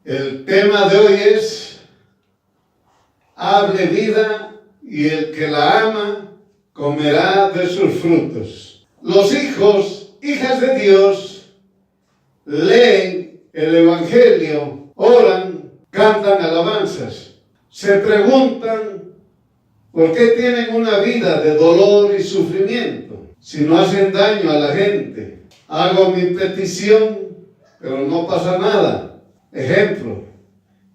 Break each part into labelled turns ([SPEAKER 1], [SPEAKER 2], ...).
[SPEAKER 1] El tema de hoy es: hable vida y el que la ama comerá de sus frutos. Los hijos, hijas de Dios, leen el Evangelio, oran, cantan alabanzas, se preguntan por qué tienen una vida de dolor y sufrimiento si no hacen daño a la gente. Hago mi petición, pero no pasa nada. Ejemplo,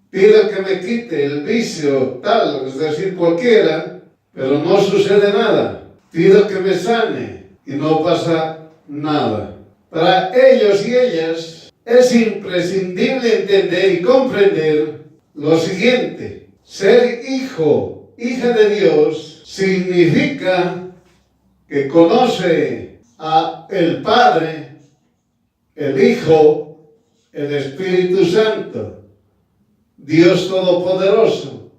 [SPEAKER 1] pido que me quite el vicio tal, es decir, cualquiera, pero no sucede nada. Pido que me sane y no pasa nada. Para ellos y ellas es imprescindible entender y comprender lo siguiente: ser hijo, hija de Dios, significa que conoce a el Padre, el Hijo, el Espíritu Santo, Dios Todopoderoso.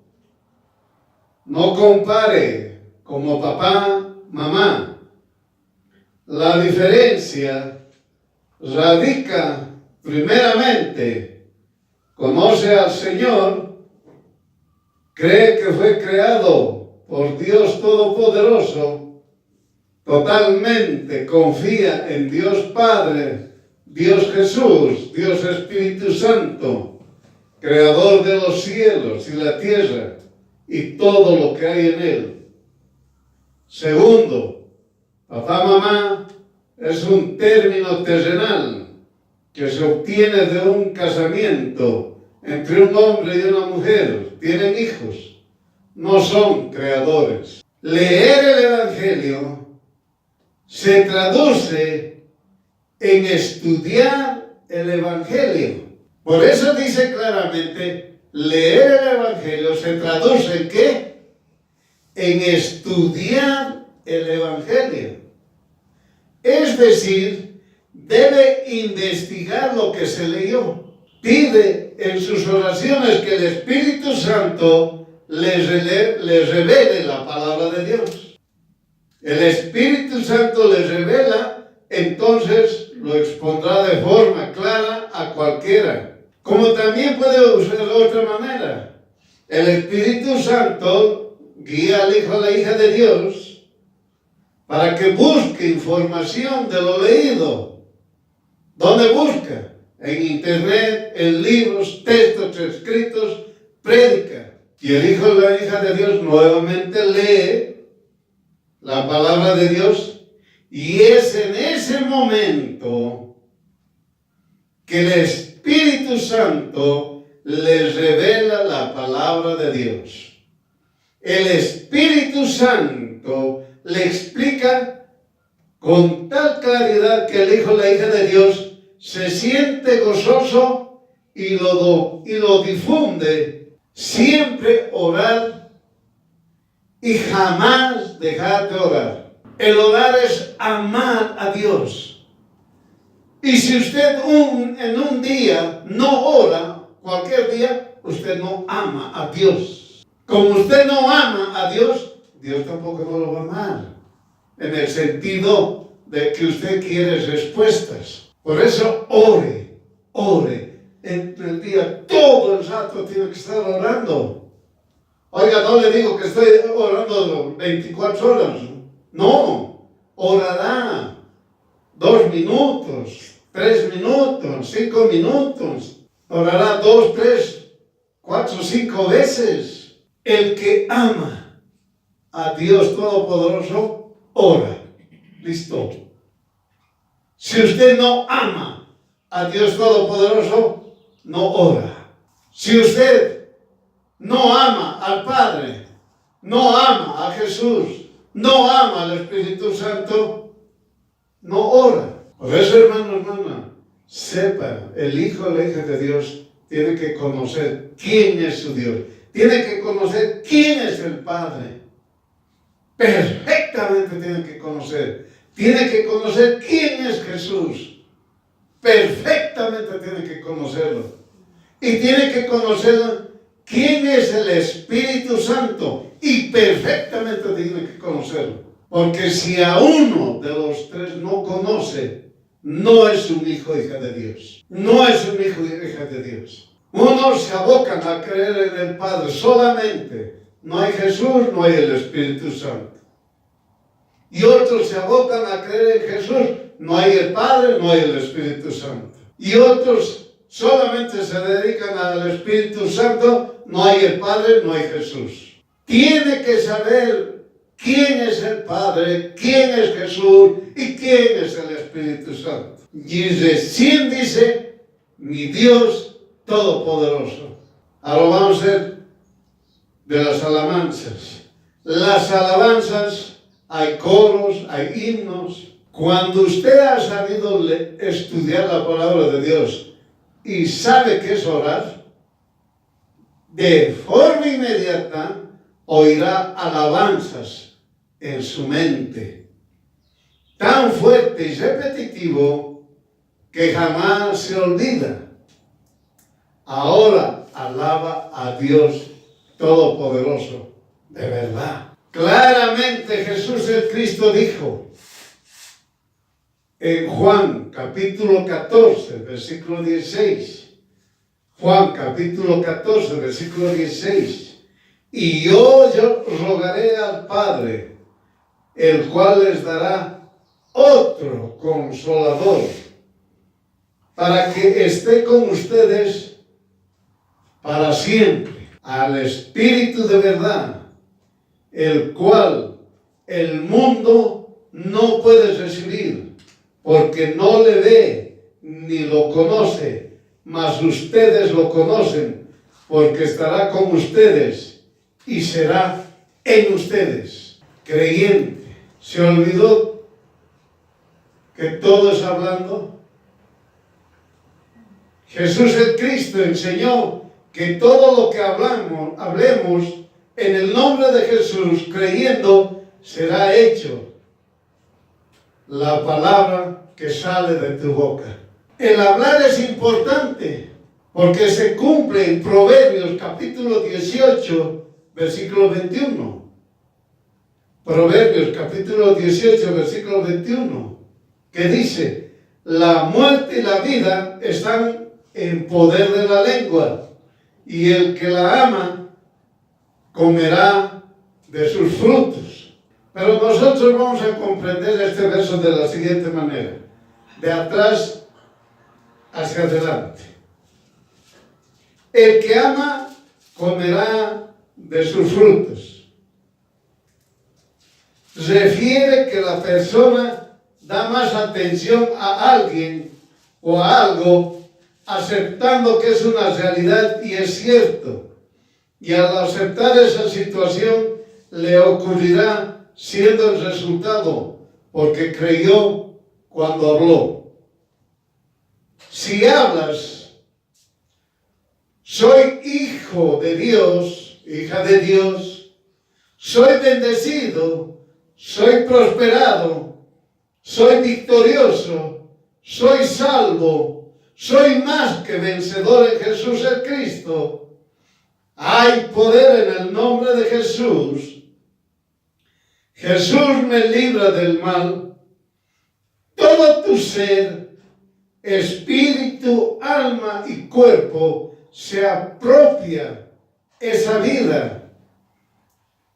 [SPEAKER 1] No compare como papá, mamá. La diferencia radica primeramente: conoce al Señor, cree que fue creado por Dios Todopoderoso, totalmente confía en Dios Padre, Dios Jesús, Dios Espíritu Santo, creador de los cielos y la tierra y todo lo que hay en él. Segundo, papá, mamá es un término terrenal que se obtiene de un casamiento entre un hombre y una mujer. Tienen hijos, no son creadores. Leer el Evangelio se traduce en estudiar el Evangelio. Por eso dice claramente: leer el Evangelio se traduce en ¿qué? En estudiar el Evangelio. Es decir, debe investigar lo que se leyó. Pide en sus oraciones que el Espíritu Santo les revele la palabra de Dios. El Espíritu Santo les revela, entonces lo expondrá de forma clara a cualquiera. Como también puede usar de otra manera. El Espíritu Santo guía al hijo o la hija de Dios para que busque información de lo leído. ¿Dónde busca? En internet, en libros, textos escritos, prédica. Y el hijo o la hija de Dios nuevamente lee la palabra de Dios, y es en ese momento que el Espíritu Santo les revela la palabra de Dios. El Espíritu Santo le explica con tal claridad que el hijo o la hija de Dios se siente gozoso y lo difunde. Siempre orar y jamás dejar de orar. El orar es amar a Dios. Y si usted en un día no ora, cualquier día, usted no ama a Dios. Como usted no ama a Dios, Dios tampoco no lo va a amar. En el sentido de que usted quiere respuestas. Por eso ore. Entre el día, todo el rato tiene que estar orando. Oiga, no le digo que estoy orando 24 horas. No, orará 2 minutos, 3 minutos, 5 minutos. Orará 2, 3, 4, 5 veces. El que ama a Dios Todopoderoso, ora. Listo. Si usted no ama a Dios Todopoderoso, no ora. Si usted no ama al Padre, no ama a Jesús, no ama al Espíritu Santo, no ora. Por eso, hermano, sepa, el hijo o la hija de Dios tiene que conocer quién es su Dios. Tiene que conocer quién es el Padre. Perfectamente tiene que conocer. Tiene que conocer quién es Jesús. Perfectamente tiene que conocerlo. Y tiene que conocer quién es el Espíritu Santo. Y perfectamente tiene que conocerlo. Porque si a uno de los tres no conoce, no es un hijo o hija de Dios. No es un hijo o hija de Dios. Unos se abocan a creer en el Padre solamente. No hay Jesús, no hay el Espíritu Santo. Y otros se abocan a creer en Jesús, no hay el Padre, no hay el Espíritu Santo. Y otros solamente se dedican al Espíritu Santo, no hay el Padre, no hay Jesús. Tiene que saber quién es el Padre, quién es Jesús y quién es el Espíritu Santo. Y recién dice, mi Dios Todopoderoso. Ahora vamos a ver de las alabanzas. Las alabanzas, hay coros, hay himnos. Cuando usted ha sabido estudiar la palabra de Dios y sabe qué es orar, de forma inmediata oirá alabanzas en su mente, tan fuerte y repetitivo que jamás se olvida. Ahora alaba a Dios Todopoderoso, de verdad. Claramente Jesús el Cristo dijo en Juan capítulo 14, versículo 16. Juan capítulo 14, versículo 16. Y yo rogaré al Padre, el cual les dará otro consolador, para que esté con ustedes para siempre, al Espíritu de verdad, el cual el mundo no puede recibir, porque no le ve ni lo conoce, mas ustedes lo conocen, porque estará con ustedes y será en ustedes. Creyente, ¿se olvidó que todo es hablando? Jesús el Cristo enseñó que todo lo que hablemos en el nombre de Jesús, creyendo, será hecho. La palabra que sale de tu boca. El hablar es importante porque se cumple en Proverbios capítulo 18, versículo 21. Proverbios capítulo 18, versículo 21, que dice, la muerte y la vida están en poder de la lengua, y el que la ama comerá de sus frutos. Pero nosotros vamos a comprender este verso de la siguiente manera, de atrás hacia adelante. El que ama comerá de sus frutos. Refiere que la persona da más atención a alguien o a algo, aceptando que es una realidad y es cierto. Y al aceptar esa situación, le ocurrirá siendo el resultado, porque creyó cuando habló. Si hablas, soy hijo de Dios, hija de Dios, soy bendecido, soy prosperado, soy victorioso, soy salvo, soy más que vencedor en Jesús el Cristo. Hay poder en el nombre de Jesús. Jesús me libra del mal. Todo tu ser, espíritu, alma y cuerpo se apropia esa vida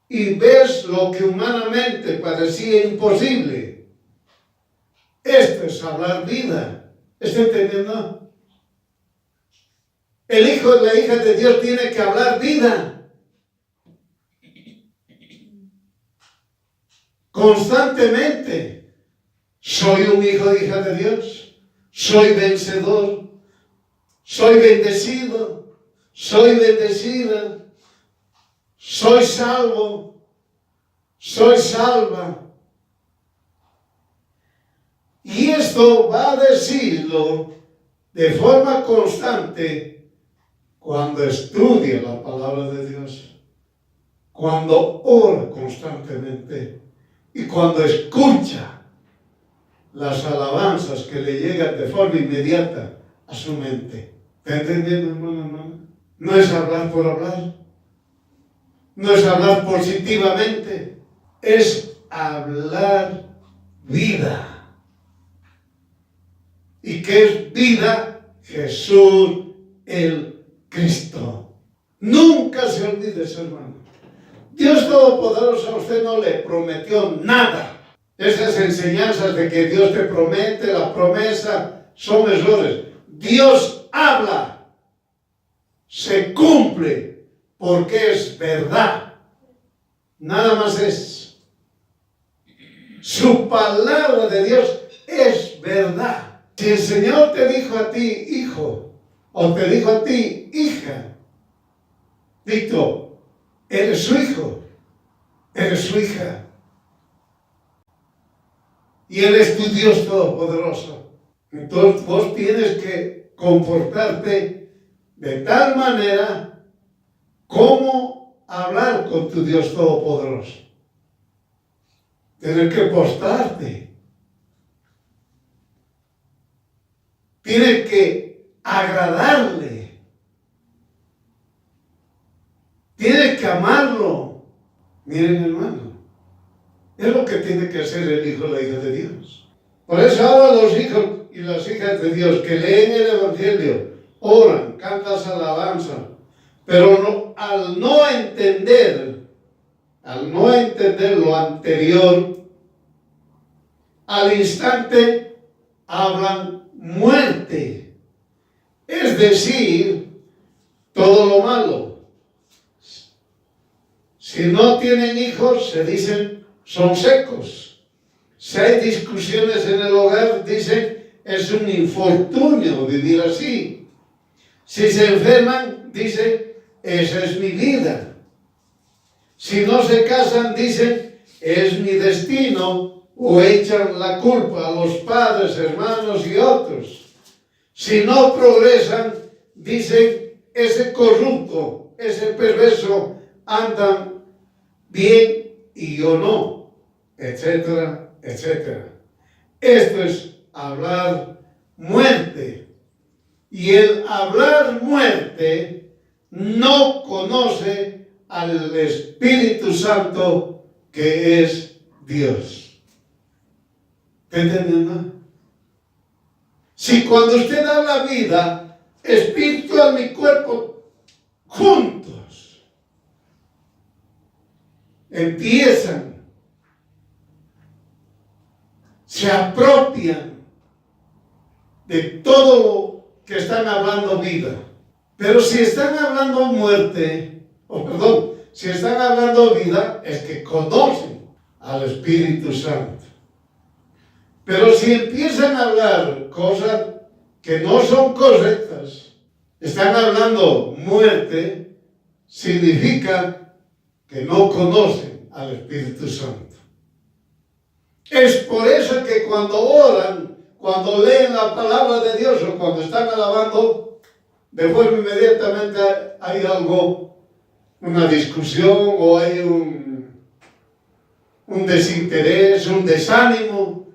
[SPEAKER 1] y ves lo que humanamente parecía imposible. Esto es hablar vida. ¿Está entendiendo? El hijo y la hija de Dios tiene que hablar vida. Constantemente. Soy un hijo y hija de Dios. Soy vencedor. Soy bendecido. Soy bendecida. Soy salvo. Soy salva. Y esto va a decirlo de forma constante cuando estudia la palabra de Dios, cuando ora constantemente y cuando escucha las alabanzas que le llegan de forma inmediata a su mente. ¿Está entendiendo, hermano? No es hablar por hablar, no es hablar positivamente, es hablar vida. ¿Y qué es vida? Jesús el Cristo. Nunca se olvide eso, hermano. Dios Todopoderoso a usted no le prometió nada. Esas enseñanzas de que Dios te promete, la promesa, son errores. Dios habla, se cumple, porque es verdad. Nada más es. Su palabra de Dios es verdad. Si el Señor te dijo a ti, hijo, o te dijo a ti, hija, Víctor, eres su hijo, eres su hija. Y Él es tu Dios Todopoderoso. Entonces vos tienes que comportarte de tal manera como hablar con tu Dios Todopoderoso. Tienes que postrarte. Tienes que agradarle. Tienes que amarlo. Miren, hermano, es lo que tiene que hacer el hijo o la hija de Dios. Por eso ahora los hijos y las hijas de Dios que leen el Evangelio, oran, cantan alabanza, pero al no entender lo anterior, al instante hablan muerte. Es decir, todo lo malo. Si no tienen hijos, se dicen, son secos. Si hay discusiones en el hogar, dicen, es un infortunio vivir así. Si se enferman, dicen, esa es mi vida. Si no se casan, dicen, es mi destino, o echan la culpa a los padres, hermanos y otros. Si no progresan, dicen, ese corrupto, ese perverso, andan bien y yo no, etcétera, etcétera. Esto es hablar muerte. Y el hablar muerte no conoce al Espíritu Santo que es Dios. ¿Te entienden? Si cuando usted habla vida, espíritu, alma y cuerpo juntos empiezan, se apropian de todo lo que están hablando vida. Pero si están hablando muerte, si están hablando vida, es que conocen al Espíritu Santo. Pero si empiezan a hablar cosas que no son correctas, están hablando muerte, significa que no conocen al Espíritu Santo. Es por eso que cuando oran, cuando leen la palabra de Dios o cuando están alabando, de forma inmediatamente hay algo, una discusión o hay un desinterés, un desánimo.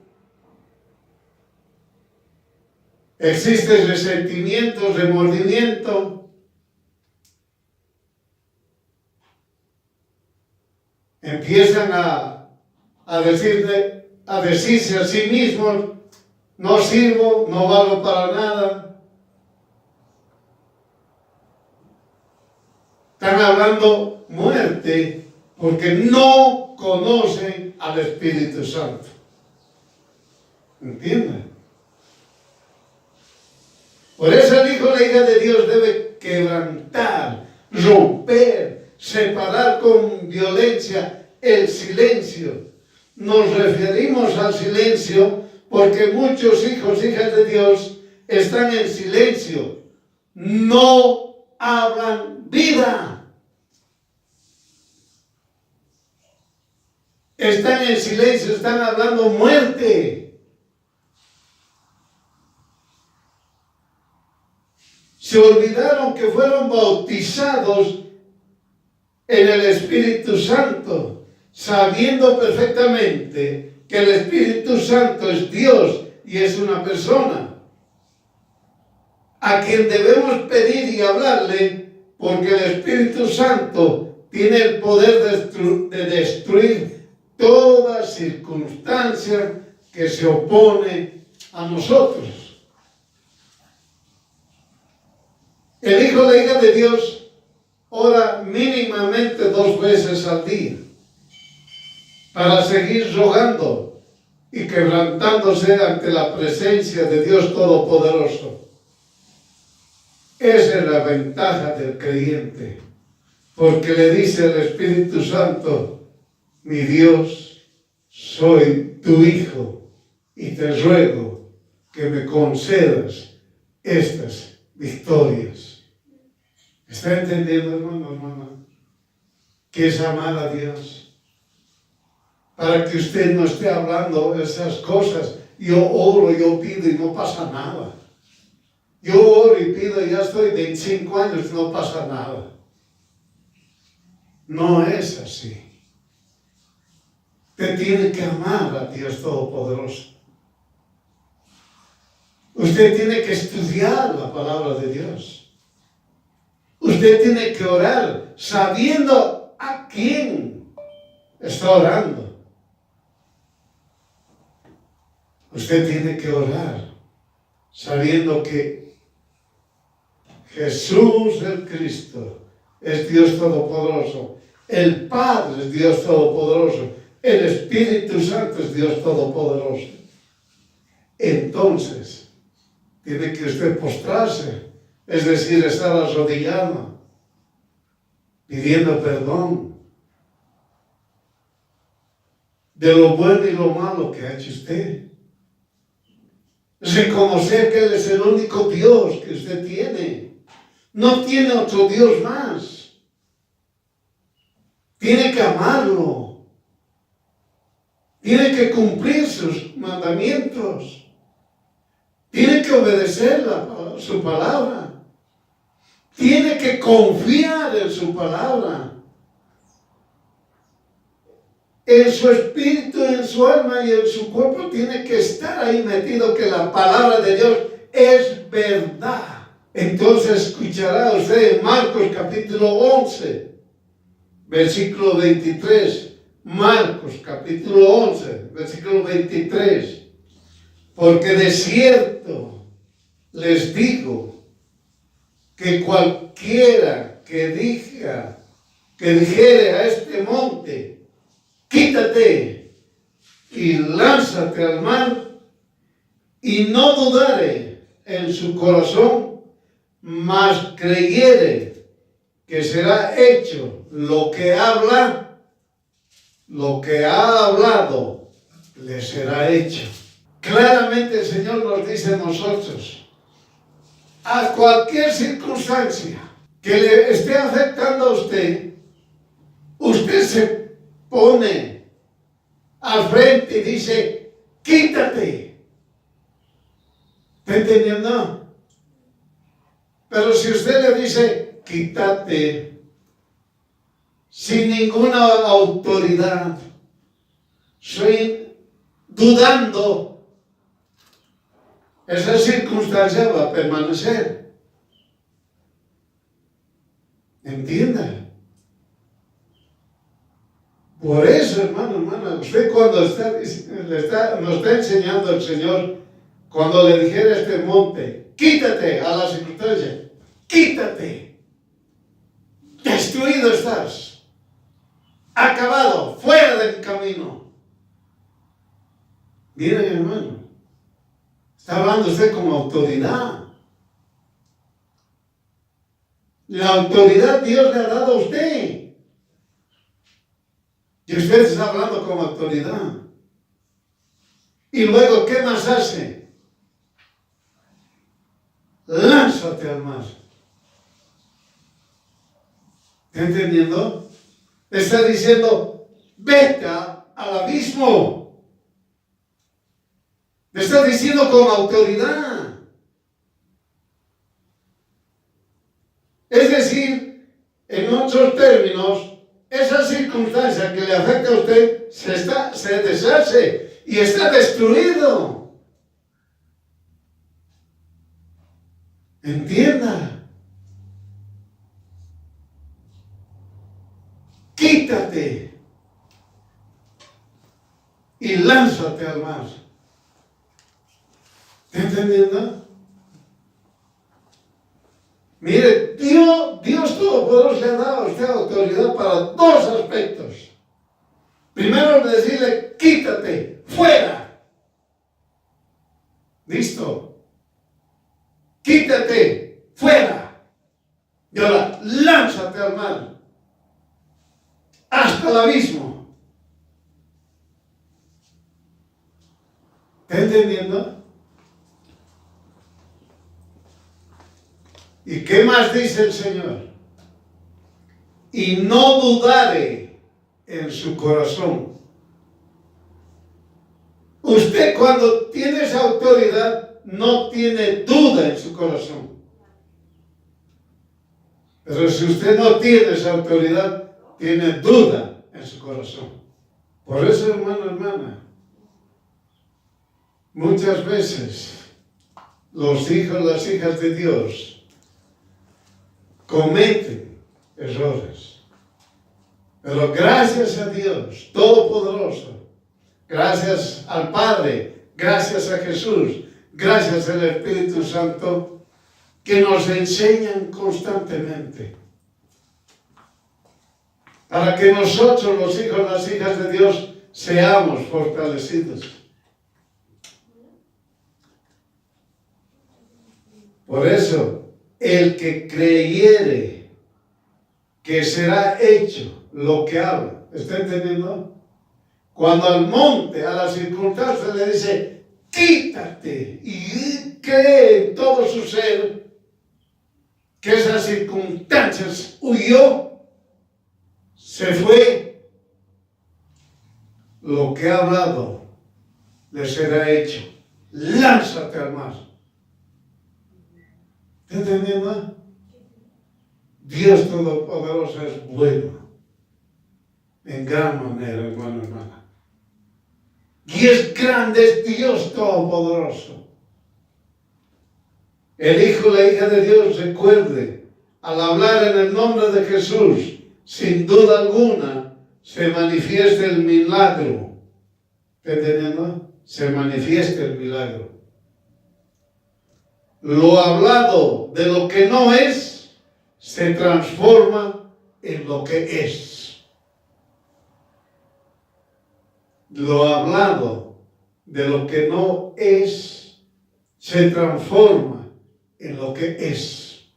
[SPEAKER 1] Existe resentimiento, remordimiento. Empiezan a decirse a sí mismos, no sirvo, no valgo para nada. Están hablando muerte porque no conocen al Espíritu Santo. ¿Entienden? Por eso el hijo o la hija de Dios debe quebrantar, romper, separar con violencia el silencio. Nos referimos al silencio porque muchos hijos, hijas de Dios están en silencio. No hablan vida. Están en silencio, están hablando muerte. Se olvidaron que fueron bautizados en el Espíritu Santo, sabiendo perfectamente que el Espíritu Santo es Dios y es una persona a quien debemos pedir y hablarle, porque el Espíritu Santo tiene el poder de destruir toda circunstancia que se opone a nosotros. El hijo o la hija de Dios ora mínimamente 2 veces al día para seguir rogando y quebrantándose ante la presencia de Dios Todopoderoso. Esa es la ventaja del creyente, porque le dice al Espíritu Santo: mi Dios, soy tu hijo y te ruego que me concedas estas victorias. ¿Está entendiendo, hermano, hermana? Que es amar a Dios. Para que usted no esté hablando esas cosas. Yo oro, yo pido y no pasa nada. Yo oro y pido, ya estoy 25 años y no pasa nada. No es así. Usted tiene que amar a Dios Todopoderoso. Usted tiene que estudiar la palabra de Dios. Usted tiene que orar sabiendo a quién está orando. Usted tiene que orar sabiendo que Jesús el Cristo es Dios Todopoderoso. El Padre es Dios Todopoderoso. El Espíritu Santo es Dios Todopoderoso. Entonces, tiene que usted postrarse, es decir, estar arrodillado, pidiendo perdón de lo bueno y lo malo que ha hecho usted. Reconocer que Él es el único Dios que usted tiene. No tiene otro Dios más. Tiene que amarlo. Tiene que cumplir sus mandamientos. Tiene que obedecer su palabra. Tiene que confiar en su palabra. En su espíritu, en su alma y en su cuerpo tiene que estar ahí metido que la palabra de Dios es verdad. Entonces escuchará usted en Marcos capítulo 11, versículo 23. Marcos capítulo 11, versículo 23. Porque de cierto les digo que cualquiera que dijere a este monte: quítate y lánzate al mar, y no dudare en su corazón, mas creyere que será hecho lo que ha hablado, le será hecho. Claramente el Señor nos dice a nosotros, a cualquier circunstancia que le esté afectando a usted, usted se pone al frente y dice: quítate. ¿Está entendiendo? Pero si usted le dice: quítate, sin ninguna autoridad, dudando, esa circunstancia va a permanecer. ¿Entienda? Por eso, hermano, hermana, usted cuando nos está enseñando el Señor, cuando le dijera a este monte: quítate, a la circunstancia, quítate, destruido estás, acabado, fuera del camino. Miren, hermano, está hablando usted como autoridad. La autoridad Dios le ha dado a usted. Y usted está hablando como autoridad. Y luego, ¿qué más hace? Lánzate al mar. ¿Está entendiendo? Está diciendo: vete al abismo. Me está diciendo con autoridad. Es decir, en otros términos, esa circunstancia que le afecta a usted se deshace y está destruido. Entienda. Quítate y lánzate al mar. ¿Está entendiendo? Mire, Dios Todopoderoso le ha dado a usted autoridad para dos aspectos. Primero, decirle, quítate, fuera. ¿Listo? Quítate, fuera. Y ahora, lánzate al mar, hasta el abismo. ¿Está entendiendo? ¿Y qué más dice el Señor? Y no dudare en su corazón. Usted cuando tiene esa autoridad no tiene duda en su corazón. Pero si usted no tiene esa autoridad, tiene duda en su corazón. Por eso, hermano, hermana, muchas veces los hijos, las hijas de Dios cometen errores. Pero gracias a Dios Todopoderoso, gracias al Padre, gracias a Jesús, gracias al Espíritu Santo, que nos enseñan constantemente. Para que nosotros, los hijos, las hijas de Dios, seamos fortalecidos. Por eso, el que creyere que será hecho lo que habla. ¿Está entendiendo? Cuando al monte, a las circunstancias le dice, quítate, y cree en todo su ser que esas circunstancias huyó, se fue, lo que ha hablado le será hecho. Lánzate al mar. ¿Está entendiendo? Dios Todopoderoso es bueno, en gran manera, hermano, hermana. Y es grande, es Dios Todopoderoso. El Hijo, la hija de Dios, recuerde, al hablar en el nombre de Jesús, sin duda alguna, se manifiesta el milagro. ¿Está entendiendo? Se manifiesta el milagro. Lo hablado de lo que no es, se transforma en lo que es. Lo hablado de lo que no es, se transforma en lo que es.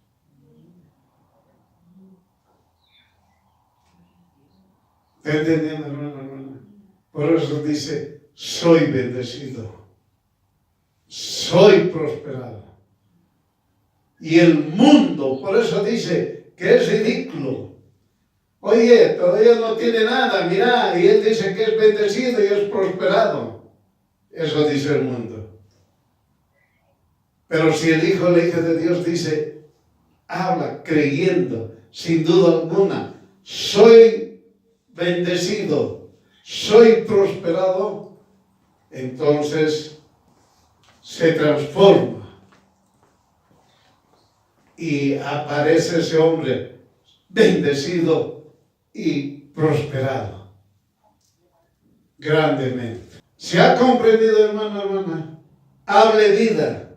[SPEAKER 1] ¿Está entendiendo, hermano, hermana? Por eso dice, soy bendecido, soy prosperado. Y el mundo, por eso dice que es ridículo. Oye, todavía no tiene nada, mira, y él dice que es bendecido y es prosperado. Eso dice el mundo. Pero si el Hijo o la hija de Dios dice, habla creyendo, sin duda alguna, soy bendecido, soy prosperado, entonces se transforma y aparece ese hombre bendecido y prosperado grandemente. ¿Se ha comprendido, hermano, hermana? Hable vida.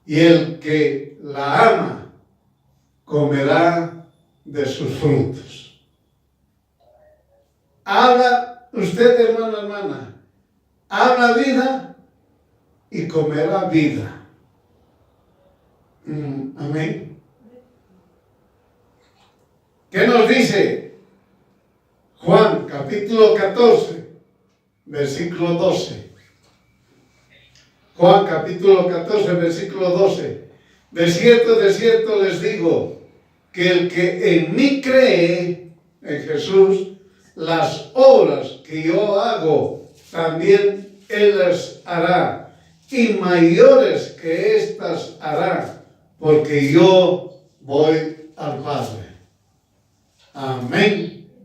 [SPEAKER 1] Y el que la ama comerá de sus frutos. Habla usted, hermano, hermana, habla vida y comerá vida. Amén. ¿Qué nos dice Juan capítulo 14, versículo 12? Juan capítulo 14, versículo 12. De cierto les digo, que el que en mí cree, en Jesús, las obras que yo hago, también Él las hará, y mayores que estas hará, porque yo voy al Padre. Amén.